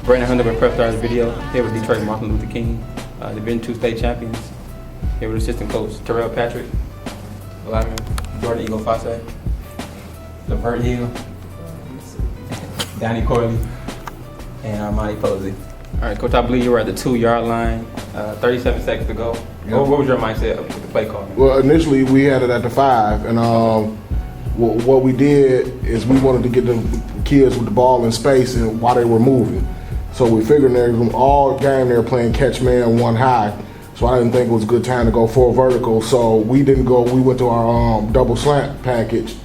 Branden Hunter with Prep Stars video. Here with Detroit Martin Luther King. They've been 2 state champions. Here with assistant coach Terel Patrick, lineman Jordan Ighofose, Levert Hill, Donnie Corley, and Armani Posey. All right, Coach, I believe you were at the 2-yard line, 37 seconds to go. Yep. What was your mindset with the play call? Well, initially we had it at the 5, and what we did is we wanted to get the kids with the ball in space and while they were moving. So we figured they're all game they were playing catch man 1 high. So I didn't think it was a good time to go full vertical. So we didn't go. We went to our double slant package,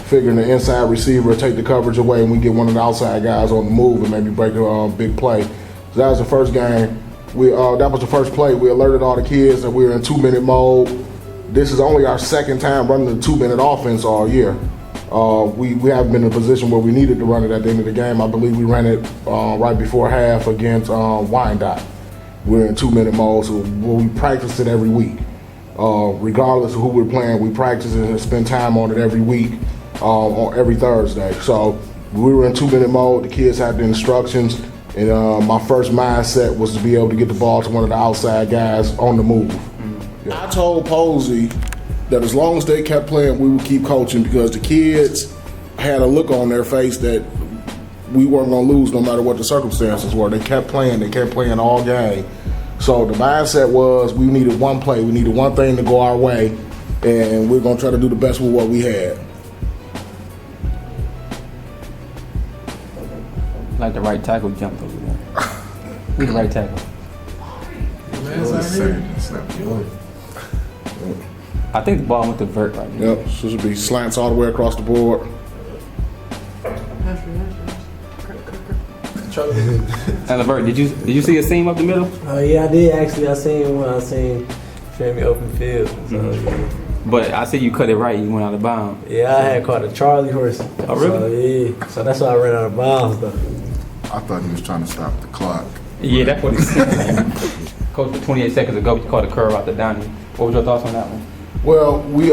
figuring the inside receiver would take the coverage away, and we get one of the outside guys on the move and maybe break a big play. So that was the first game. That was the first play. We alerted all the kids that we were in 2-minute mode. This is only our 2nd time running the 2-minute offense all year. We haven't been in a position where we needed to run it at the end of the game. I believe we ran it right before half against Wyandotte. We're in 2-minute mode, so we practice it every week. Regardless of who we're playing, we practice it and spend time on it every week, on every Thursday. So we were in 2-minute mode. The kids had the instructions, and my first mindset was to be able to get the ball to one of the outside guys on the move. Yeah. I told Posey that as long as they kept playing, we would keep coaching because the kids had a look on their face that we weren't going to lose no matter what the circumstances were. They kept playing all game. So the mindset was we needed one play, we needed one thing to go our way, and we're going to try to do the best with what we had. Like the right tackle jumped over there. Who's the right tackle? I think the ball went to vert right now. Yep, so it should be slants all the way across the board. And Levert, did you see a seam up the middle? Yeah, I did actually. I seen Femi open field. So, yeah. But I see you cut it right. You went out of bounds. Yeah, I had caught a Charlie horse. Oh, really? So, yeah. So that's why I ran out of bounds, though. I thought he was trying to stop the clock. Yeah, that's what he said. Coach, 28 seconds ago, you caught a curve out to Donnie. What was your thoughts on that one? Well, we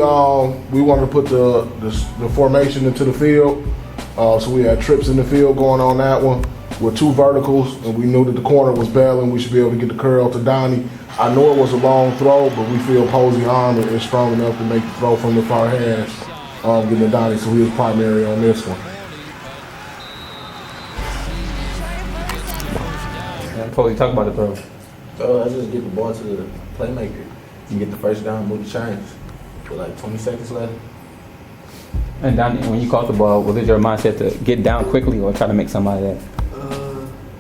wanted to put the formation into the field, so we had trips in the field going on that one with 2 verticals, and we knew that the corner was bailing. We should be able to get the curl to Donnie. I know it was a long throw, but we feel Posey arm is strong enough to make the throw from the far hash, getting to Donnie, so he was primary on this one. Posey, talk about the throw. So I just get the ball to the playmaker and get the first down, move the chains with like 20 seconds left. And Donnie, when you caught the ball, was it your mindset to get down quickly or try to make somebody that?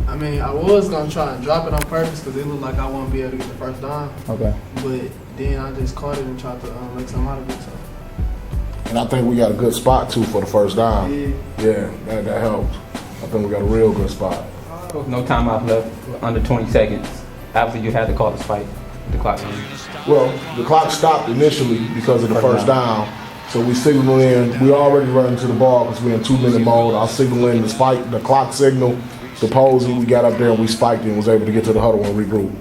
I mean, I was going to try and drop it on purpose because it looked like I wouldn't be able to get the first down. Okay. But then I just caught it and tried to make something out of it. So. And I think we got a good spot, too, for the first down. Yeah, that helped. I think we got a real good spot. No timeout left, under 20 seconds. Obviously, you had to call the spike. The clock. Well, the clock stopped initially because of the first down. So we signaled in. We already running to the ball because we're in 2-minute mode. I'll signal in the clock signal, the Posey. We got up there and we spiked it and was able to get to the huddle and regroup.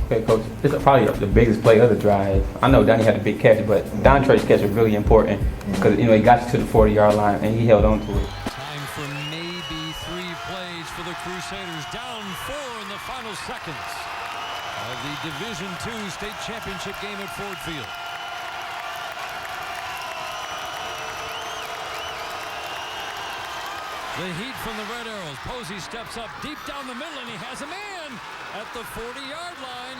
Okay, Coach. This is probably the biggest play of the drive. I know Donnie had a big catch, but Dontre's catch was really important because he got you to the 40-yard line and he held on to it. Time for maybe 3 plays for the Crusaders. Down 4 in the final seconds of the Division II state championship game at Ford Field. The heat from the Red Arrows. Posey steps up deep down the middle, and he has a man at the 40-yard line.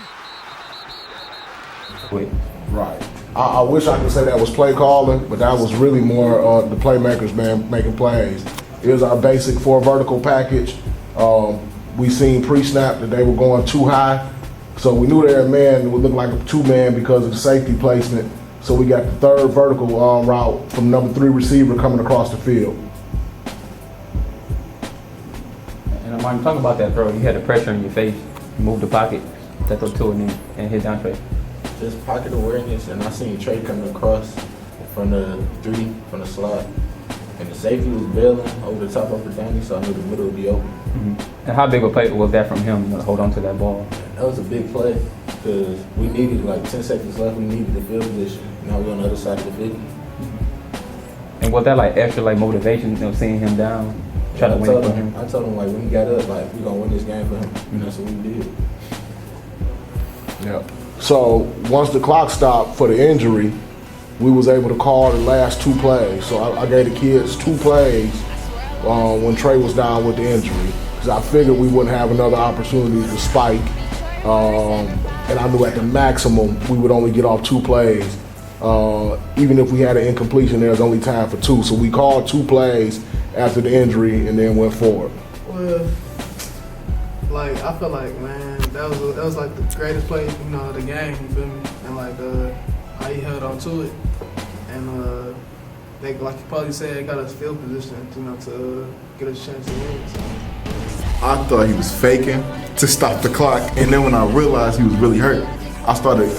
Wait. Right. I wish I could say that was play calling, but that was really more the playmakers, man, making plays. It was our basic 4 vertical package. We seen pre-snap that they were going too high, so we knew their man would look like a 2-man because of the safety placement. So we got the 3rd vertical route from number 3 receiver coming across the field. And I'm talking about that throw. You had the pressure in your face. You moved the pocket, that throw to it and hit Dontre. Just pocket awareness, and I seen Trey coming across from the 3 from the slot. And the safety was bailing over the top of the Donnie, so I knew the middle would be open. Mm-hmm. And how big a play was that from him to hold on to that ball? That was a big play because we needed like 10 seconds left. We needed the field position. Now we're on the other side of the 50. And was that like extra like motivation, seeing him down? try to I win told it for him, him. I told him, like, when he got up, like, we gonna win this game for him. And that's what we did. Yeah. So once the clock stopped for the injury, we was able to call the last 2 plays. So I gave the kids 2 plays when Trey was down with the injury, because I figured we wouldn't have another opportunity to spike. And I knew at the maximum we would only get off 2 plays. Even if we had an incompletion, there was only time for 2. So we called 2 plays after the injury and then went forward. Well, like I feel like, man, that was like the greatest play, you know, of the game. You feel me? And like how he held on to it, and they, like Posey said, it got us field position, you know, to get us a chance to win. So. I thought he was faking to stop the clock, and then when I realized he was really hurt, I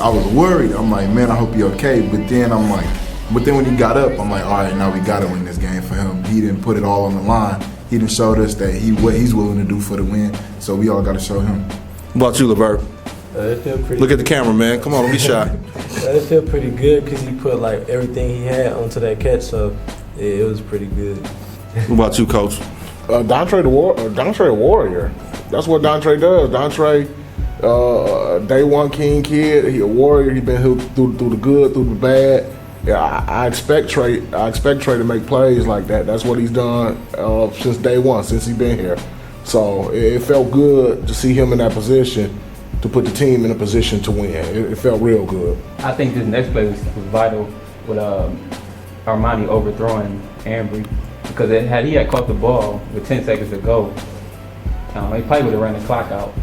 was worried. I'm like, man, I hope he's okay. But then when he got up, I'm like, all right, now we gotta win this game for him. He didn't put it all on the line. He didn't show us that what he's willing to do for the win. So we all gotta show him. What about you, Levert? It feel pretty. Look at the camera, man. Come on, don't be shy. It feel pretty good because he put like everything he had onto that catch, so yeah, it was pretty good. What about you, Coach? Dontre a warrior. That's what Dontre does. Dontre, day one king kid. He a warrior. He been through the good, through the bad. Yeah, I expect Trey to make plays like that. That's what he's done since day one, since he's been here. So it felt good to see him in that position, to put the team in a position to win. It felt real good. I think this next play was vital with Armani overthrowing Ambry, because had he caught the ball with 10 seconds to go, he probably would have ran the clock out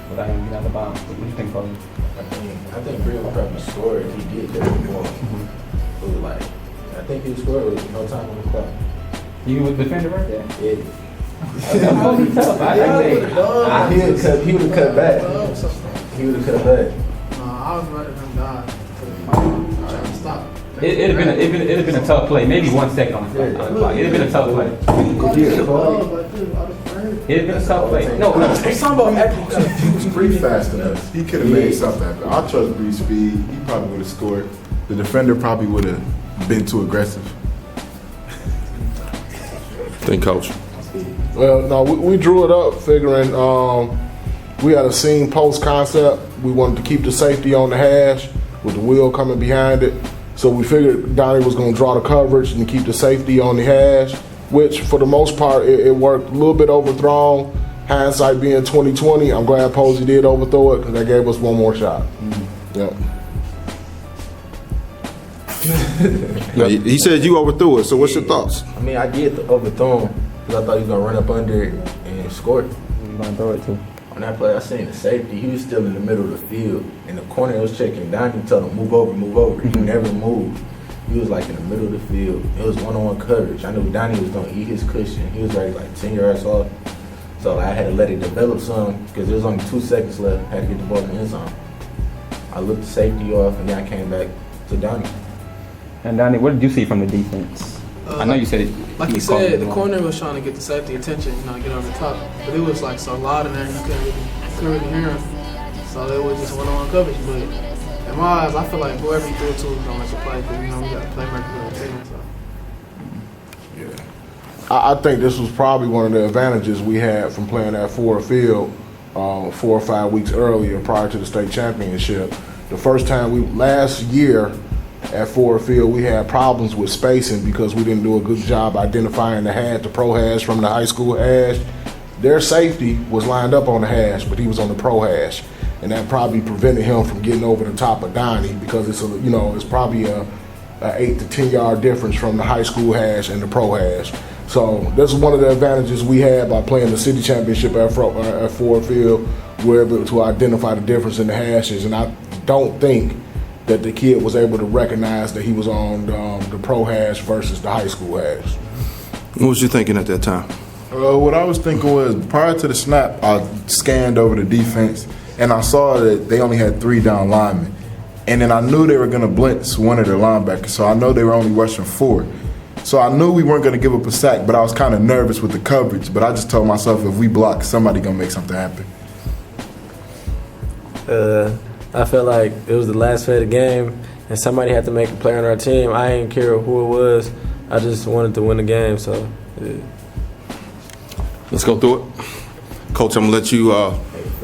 without him getting out the bounds. What do you think, Posey? I think Branden would probably score if he did get the ball. It was like, I think he would score with no time on the clock. You was defender right there? Yeah. Posey tough. He would have cut back. He would have cut back. I was ready for him to die. Trying to stop. It'd have been a tough play. Maybe 1 second on the clock. It'd have been a tough play. It'd have been a tough play. No, I'm talking about He was pretty fast enough. He could have made something happen. I trust Bree's speed. He probably would have scored. The defender probably would have been too aggressive. Think, Coach. Well, no, we drew it up figuring we had a seam post concept. We wanted to keep the safety on the hash with the wheel coming behind it. So we figured Donnie was going to draw the coverage and keep the safety on the hash, which for the most part it worked. A little bit overthrown. Hindsight being 2020, I'm glad Posey did overthrow it because that gave us one more shot. Yep. Now, he said you overthrew it, so what's your thoughts? I mean, I did overthrow him because I thought he was going to run up under it and score it. You're going to throw it too. On that play, I seen the safety. He was still in the middle of the field. In the corner, he was checking Donnie, told him, move over, move over. He never moved. He was like in the middle of the field. It was one-on-one coverage. I knew Donnie was going to eat his cushion. He was already like 10 yards off. So I had to let it develop some because there was only 2 seconds left. I had to get the ball in the end zone. I looked the safety off, and then I came back to Donnie. And Donnie, what did you see from the defense? I know you said it. Like you said, the corner was trying to get the safety attention, you know, get on the top. But it was like so loud in there, you couldn't really hear him. So it was just one-on-one coverage. But in my eyes, I feel like whoever he threw it to was going to make a play because, you know, we got a playmaker on the team. So. I think this was probably one of the advantages we had from playing at Ford Field 4 or 5 weeks earlier prior to the state championship. The first time last year at Ford Field, we had problems with spacing because we didn't do a good job identifying the pro hash from the high school hash. Their safety was lined up on the hash, but he was on the pro hash, and that probably prevented him from getting over the top of Donnie because it's probably a 8 to 10 yard difference from the high school hash and the pro hash. So this is one of the advantages we had by playing the city championship at Ford Field. We're able to identify the difference in the hashes, and I don't think that the kid was able to recognize that he was on the pro hash versus the high school hash. What was you thinking at that time? What I was thinking was, prior to the snap, I scanned over the defense, and I saw that they only had 3 down linemen. And then I knew they were going to blitz one of their linebackers, so I know they were only rushing 4. So I knew we weren't going to give up a sack, but I was kind of nervous with the coverage. But I just told myself, if we block, somebody going to make something happen. I felt like it was the last play of the game, and somebody had to make a play on our team. I didn't care who it was. I just wanted to win the game, so yeah. Let's go through it. Coach, I'm gonna let you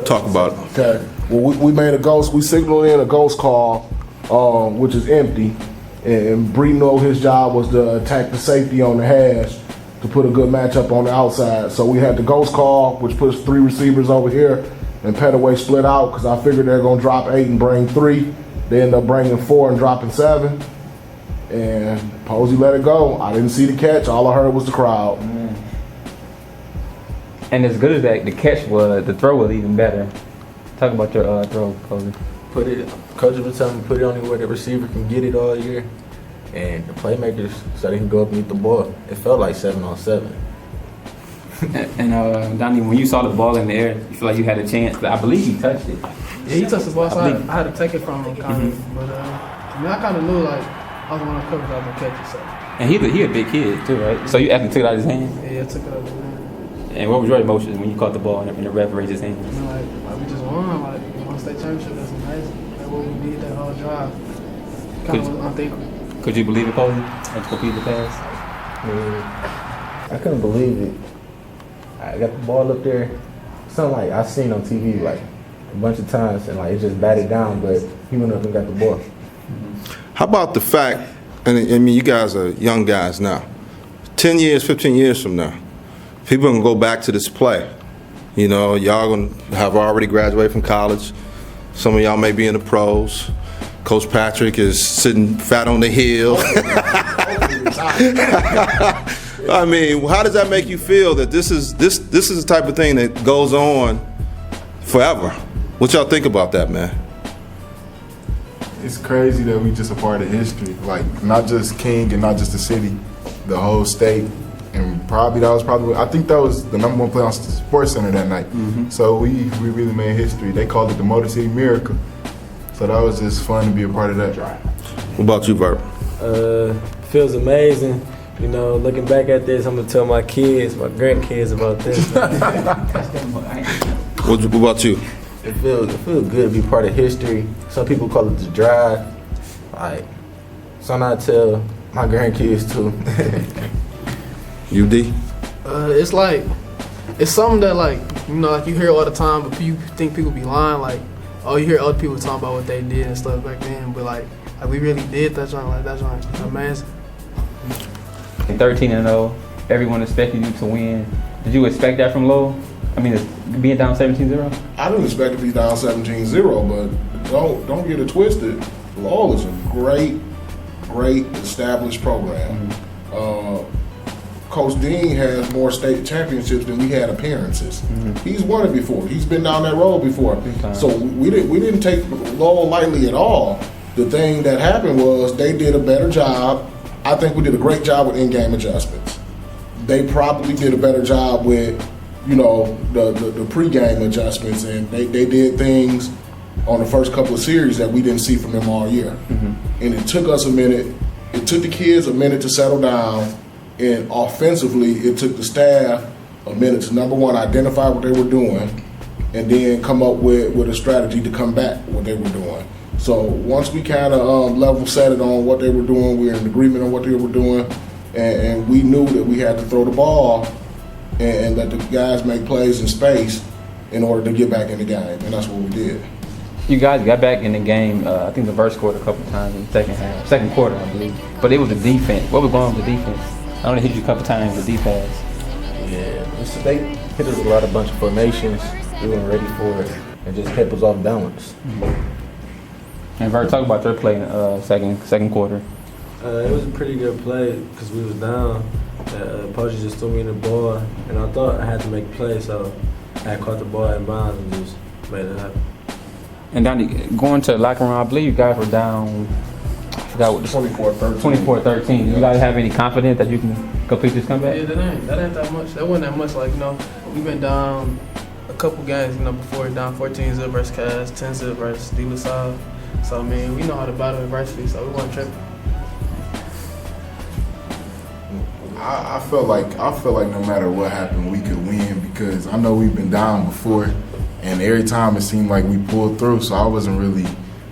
talk about it. Okay. Well, we made a ghost. We signaled in a ghost call, which is empty, and Branden, his job was to attack the safety on the hash to put a good matchup on the outside. So we had the ghost call, which puts 3 receivers over here, and Petaway split out because I figured they're gonna drop 8 and bring 3. They end up bringing 4 and dropping 7. And Posey let it go. I didn't see the catch. All I heard was the crowd. And as good as that, the catch was, the throw was even better. Talk about your throw, Posey. Coach was telling me put it on where the receiver can get it all year, and the playmakers so they can go up and get the ball. It felt like 7-on-7. And Donnie, when you saw the ball in the air, you feel like you had a chance. I believe he touched it. Yeah, he touched the ball, so I had to take it from him, kind of. But I kind of knew like I was one of the covers I was gonna catch it. So. And he a big kid too, right? So you actually took it out of his hand. Yeah, I took it out of his hand. And what was your emotions when you caught the ball and the ref raised his hand? You know, like we just won, like we won state championship. That's amazing. That's what we did that whole drive. Kind of unthinkable. Could you believe it, Posey? Had to complete the pass. I couldn't believe it. I got the ball up there. Something like I seen on TV like a bunch of times, and like it just batted down, but he went up and got the ball. How about the fact, and I mean, you guys are young guys now, 10 years, 15 years from now, people are going to go back to this play. You know, y'all going to have already graduated from college. Some of y'all may be in the pros. Coach Patrick is sitting fat on the hill. I mean, how does that make you feel that this is the type of thing that goes on forever? What y'all think about that, man? It's crazy that we just a part of history. Like, not just King and not just the city, the whole state. And I think that was the #1 play on Sports Center that night. So we really made history. They called it the Motor City Miracle. So that was just fun to be a part of that. What about you, Vert? Feels amazing. You know, looking back at this, I'm gonna tell my kids, my grandkids about this. What about you? It feels good to be part of history. Some people call it the drive. Like, something I tell my grandkids too. You, D? It's like, it's something that like, you know, like you hear all the time, but you think people be lying. Like, oh, you hear other people talking about what they did and stuff back then, but like we really did that joint. Like that joint, amazing. 13-0, everyone expected you to win. Did you expect that from Lowell? I mean, being down 17-0? I didn't expect to be down 17-0, but don't get it twisted. Lowell is a great established program. Coach Dean has more state championships than we had appearances. He's won it before. He's been down that road before. So we didn't take Lowell lightly at all. The thing that happened was they did a better job. I think we did a great job with in-game adjustments. They probably did a better job with, you know, the pre-game adjustments, and they did things on the first couple of series that we didn't see from them all year. And it took us a minute. It took the kids a minute to settle down, and offensively, it took the staff a minute to, number one, identify what they were doing, and then come up with a strategy to combat what they were doing. So once we kind of level set it on what they were doing, we were in agreement on what they were doing, and we knew that we had to throw the ball and let the guys make plays in space in order to get back in the game, and that's what we did. You guys got back in the game, I think the verse scored a couple times in the second quarter, I believe. But it was the defense. What was going on with the defense? I only hit you a couple times with defense. Yeah, they hit us a bunch of formations. We weren't ready for it, and just kept us off balance. And Vert, talk about their play in second quarter. It was a pretty good play because we was down. Posey just threw me in the ball, and I thought I had to make a play, so I caught the ball in bounds and just made it happen. And Donnie, going to the locker room, I believe you guys were down, I forgot what 24-13. 24-13. You guys have any confidence that you can complete this comeback? Yeah, that ain't that much. That wasn't that much. Like, you know, we've been down a couple games, you know, before, down 14-0 versus Cass, 10-0 versus De La Salle. So, I mean, we know how to battle adversity, so we weren't tripping. I felt like no matter what happened, we could win because I know we've been down before, and every time it seemed like we pulled through. So I wasn't really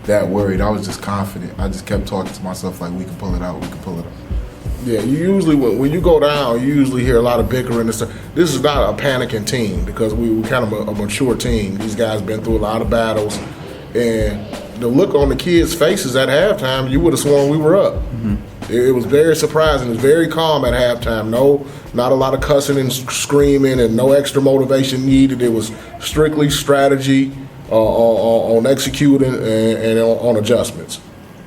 that worried. I was just confident. I just kept talking to myself like we can pull it out. We can pull it out. Yeah, you usually when you go down, you usually hear a lot of bickering and stuff. This is not a panicking team because we kind of a mature team. These guys been through a lot of battles, and the look on the kids' faces at halftime, you would have sworn we were up. It was very surprising. It was very calm at halftime. No, not a lot of cussing and screaming, and no extra motivation needed. It was strictly strategy on executing and on adjustments.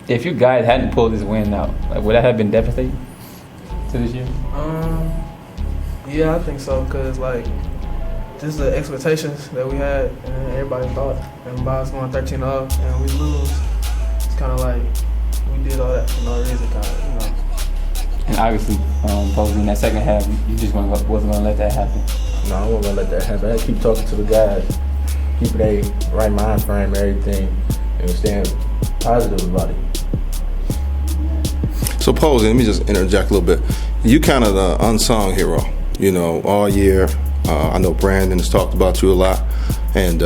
If you guys hadn't pulled this win out, like, would that have been devastating to this year? Yeah, I think so. Cause like, just the expectations that we had, and everybody thought everybody was going 13-0, and we lose. It's kind of like we did all that for no reason, kind of, you know. And obviously, Posey, in that second half, you just wasn't gonna let that happen. No, I wasn't gonna let that happen. I had to keep talking to the guys, keep their right mind frame, everything, and staying positive about it. So Posey, let me just interject a little bit. You kind of the unsung hero, you know, all year. I know Branden has talked about you a lot, and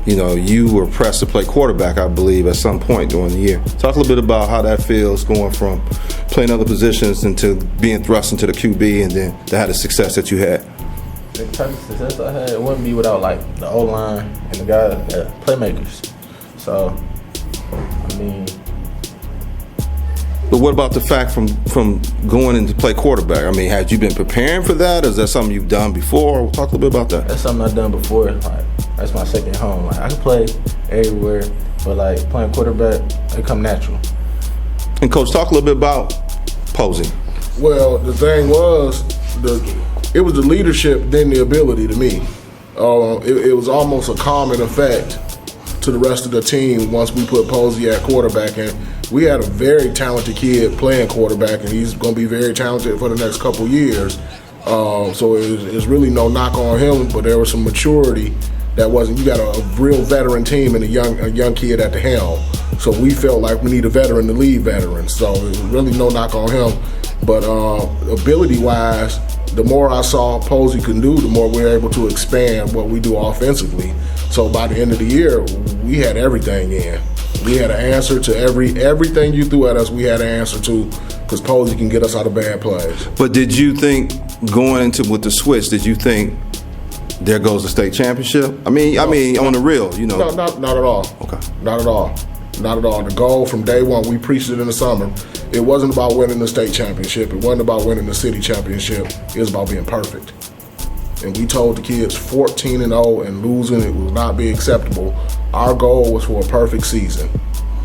you know, you were pressed to play quarterback, I believe, at some point during the year. Talk a little bit about how that feels going from playing other positions into being thrust into the QB, and then to have the success that you had. The type of success I had, it wouldn't be without like the O-line and the guys, the playmakers. So, I mean. But what about the fact from going in to play quarterback? I mean, had you been preparing for that, or is that something you've done before? Talk a little bit about that. That's something I've done before. Like, that's my second home. Like, I can play everywhere, but like playing quarterback, it come natural. And Coach, talk a little bit about Posey. Well, the thing was, it was the leadership, then the ability to me. It was almost a calming effect to the rest of the team once we put Posey at quarterback. And we had a very talented kid playing quarterback, and he's going to be very talented for the next couple years. So it's really no knock on him, but there was some maturity that wasn't. You got a real veteran team and a young kid at the helm. So we felt like we need a veteran to lead veterans. So it was really no knock on him. But ability-wise, the more I saw Posey can do, the more we were able to expand what we do offensively. So by the end of the year, we had everything in. We had an answer to everything you threw at us. We had an answer to, because Posey can get us out of bad plays. But did you think going into with the switch? Did you think there goes the state championship? I mean, on the real, you know. No, not at all. Okay. Not at all. Not at all. The goal from day one, we preached it in the summer. It wasn't about winning the state championship. It wasn't about winning the city championship. It was about being perfect. And we told the kids 14-0 and losing it would not be acceptable. Our goal was for a perfect season.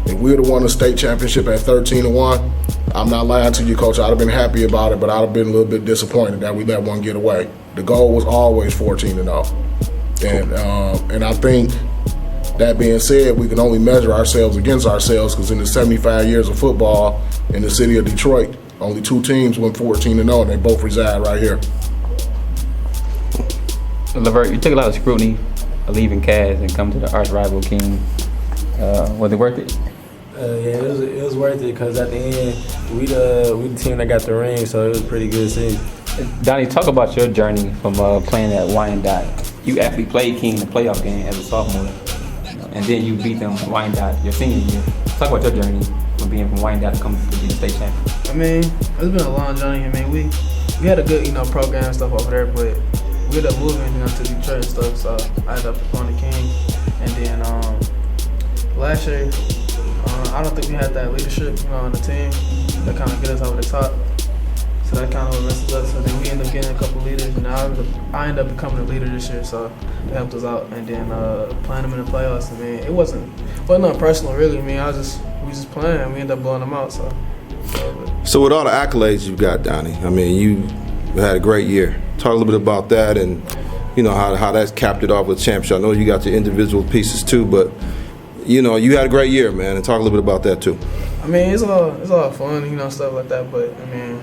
If we would have won the state championship at 13-1, I'm not lying to you, Coach. I'd have been happy about it, but I'd have been a little bit disappointed that we let one get away. The goal was always 14-0. And I think, that being said, we can only measure ourselves against ourselves because in the 75 years of football in the city of Detroit, only 2 teams went 14-0, and they both reside right here. Levert, you took a lot of scrutiny of leaving Cavs and come to the arch rival King. Was it worth it? Yeah, it was worth it because at the end, we the team that got the ring, so it was a pretty good season. Donnie, talk about your journey from playing at Wyandotte. You actually played King in the playoff game as a sophomore, and then you beat them Wyandotte your senior year. Talk about your journey from being from Wyandotte to come to be the state champion. I mean, it's been a long journey. I mean, we had a good, program and stuff over there, but we ended up moving, to Detroit and stuff. So I ended up going to King, and then last year, I don't think we had that leadership, on the team that kind of get us over the top. So that kind of what messes us. So then we ended up getting a couple leaders, and I ended up becoming a leader this year. So that helped us out. And then playing them in the playoffs. I mean, it wasn't nothing personal really. I mean, we just playing, and we ended up blowing them out. So with all the accolades you've got, Donnie, I mean, you had a great year. Talk a little bit about that, and how that's capped it off with championship. I know you got your individual pieces too, but you had a great year, man. And talk a little bit about that too. I mean, it's all fun, stuff like that. But I mean,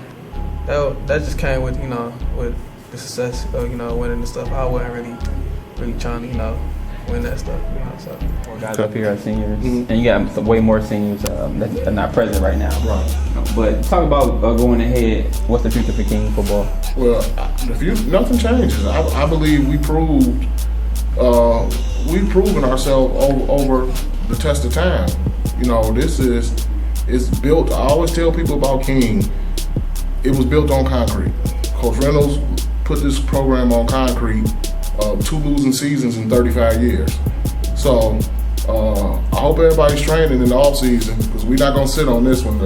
that just came with with the success of winning the stuff. I wasn't really trying to win that stuff. So more guys up here are seniors, and you got way more seniors that are not present right now. Right. But talk about going ahead. What's the future for King football? Well, nothing changes. I believe we've proven ourselves over the test of time. This is built. I always tell people about King. it was built on concrete. Coach Reynolds put this program on concrete, 2 losing seasons in 35 years. So I hope everybody's training in the off season because we're not gonna sit on this one.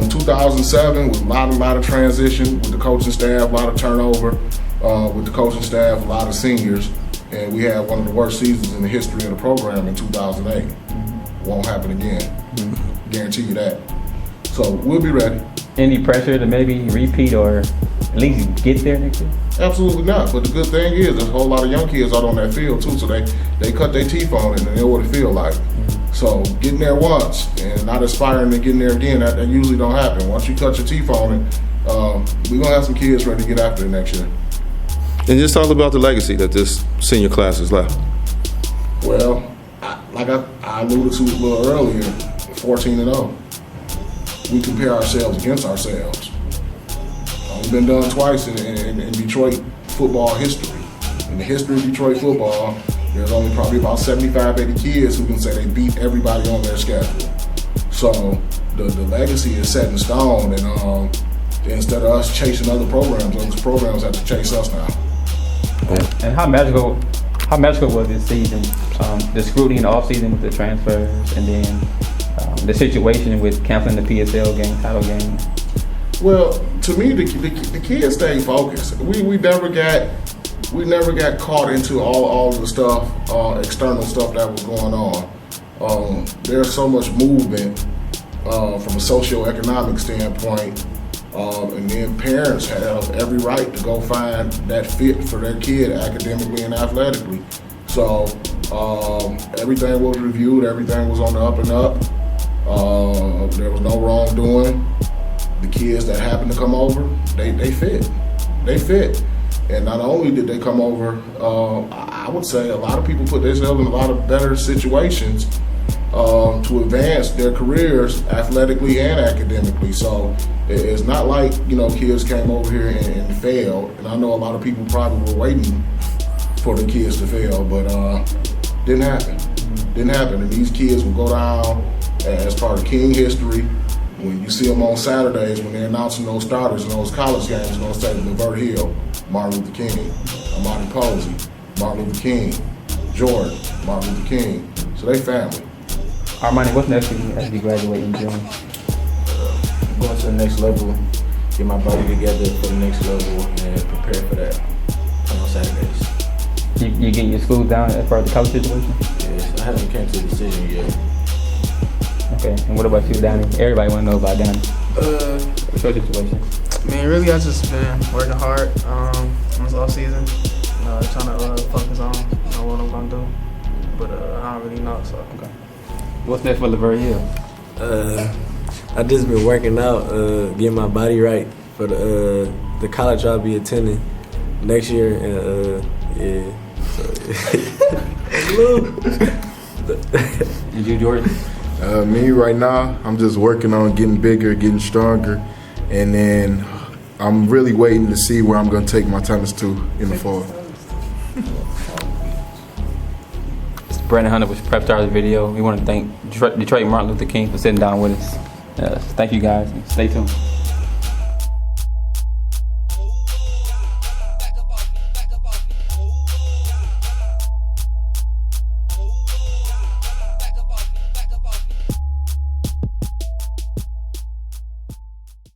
2007 was a lot of transition with the coaching staff, a lot of turnover with the coaching staff, a lot of seniors, and we had one of the worst seasons in the history of the program in 2008. Won't happen again. Guarantee you that. So we'll be ready. Any pressure to maybe repeat or at least get there next year? Absolutely not. But the good thing is there's a whole lot of young kids out on that field too, so they cut their teeth on it and they know what it feels like. So getting there once and not aspiring to getting there again, that usually don't happen. Once you cut your teeth on it, we're gonna have some kids ready to get after it next year. And just talk about the legacy that this senior class has left. Well, like I alluded to a little earlier, 14-0. We compare ourselves against ourselves. Only been done twice in Detroit football history. In the history of Detroit football, there's only probably about 75, 80 kids who can say they beat everybody on their schedule. So the legacy is set in stone, and instead of us chasing other programs have to chase us now. And how magical was this season? The scrutiny in the offseason with the transfers, and then the situation with canceling the PSL game, title game. Well, to me, the kids stayed focused. We never got caught into all of the stuff, external stuff that was going on. There's so much movement from a socioeconomic standpoint, and then parents have every right to go find that fit for their kid academically and athletically. So everything was reviewed, everything was on the up and up. There was no wrongdoing. The kids that happened to come over, they fit. They fit. And not only did they come over, I would say a lot of people put themselves in a lot of better situations to advance their careers athletically and academically. So it's not like, kids came over here and failed. And I know a lot of people probably were waiting for the kids to fail, but didn't happen. Didn't happen. And these kids will go down as part of King history. When you see them on Saturdays, when they're announcing those starters in those college games, they're going to say Levert Hill, Martin Luther King, Armani Posey, Martin Luther King, Jordan, Martin Luther King. So they family. Armani, what's next for you as you graduate in June? Going to the next level, get my body together for the next level, and prepare for that on Saturdays. You getting your school down as far as the college situation? Yes, I haven't came to a decision yet. Okay, and what about you, Donnie? Everybody want to know about Donnie. What's your situation? Man, really, I just been working hard on this off season, trying to focus on what I'm gonna do, but I don't really know. So Okay. What's next for Levert Hill? I just been working out, getting my body right for the college I'll be attending next year, and yeah. And you, Jordan? Me right now, I'm just working on getting bigger, getting stronger, and then I'm really waiting to see where I'm going to take my tennis to in the fall. It's Branden Hunter with Prep Stars Video. We want to thank Detroit Martin Luther King for sitting down with us. Thank you guys, and stay tuned.